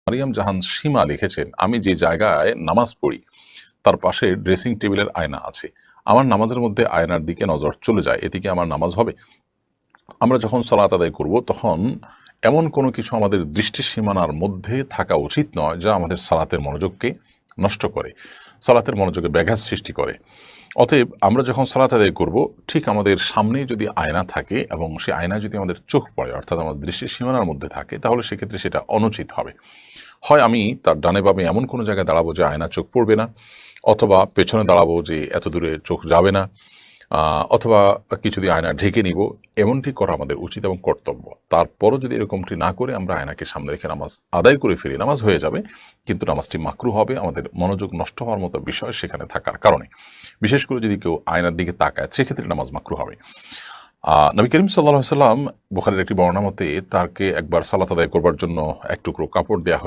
মারিয়াম জাহান সীমা লিখেছেন, আমি যে জায়গায় নামাজ পড়ি তার পাশে ড্রেসিং টেবিলের আয়না আছে। আমার নামাজের মধ্যে আয়নার দিকে নজর চলে যায়, এতে কি আমার নামাজ হবে? আমরা যখন সালাত আদায় করব তখন এমন কোনো কিছু আমাদের দৃষ্টি সীমানার মধ্যে থাকা উচিত নয় যা আমাদের সালাতের মনোযোগকে নষ্ট করে, সালাতের মনোযোগে ব্যাঘাত সৃষ্টি করে। অতএব আমরা যখন সালাত আদায় করব, ঠিক আমাদের সামনে যদি আয়না থাকে এবং সেই আয়না যদি আমাদের চোখ পড়ে, অর্থাৎ আমাদের দৃষ্টি সীমানার মধ্যে থাকে, তাহলে সেক্ষেত্রে সেটা অনুচিত হবে। হয় আমি তার ডানে বামে এমন কোনো জায়গায় দাঁড়াবো যে আয়না চোখ পড়বে না, অথবা পেছনে দাঁড়াবো যে এত দূরে চোখ যাবে না, অথবা কিছু দিয়ে আয়না ঢেকে নিব। এমনটি করা আমাদের উচিত এবং কর্তব্য। তারপরও যদি এরকমটি না করে আমরা আয়নাকে সামনে রেখে নামাজ আদায় করে ফিরি, নামাজ হয়ে যাবে, কিন্তু নামাজটি মাকরু হবে আমাদের মনোযোগ নষ্ট হওয়ার মতো বিষয় সেখানে থাকার কারণে। বিশেষ করে যদি কেউ আয়নার দিকে তাকায়, সেক্ষেত্রে নামাজ মাকরু হবে। নবী করিম সাল্লাল্লাহু আলাইহি ওয়াসাল্লাম, বুখারীর একটি বর্ণনা মতে, তাকে একবার সালাত আদায় করবার জন্য এক টুকরো কাপড় দেওয়া হয়েছে।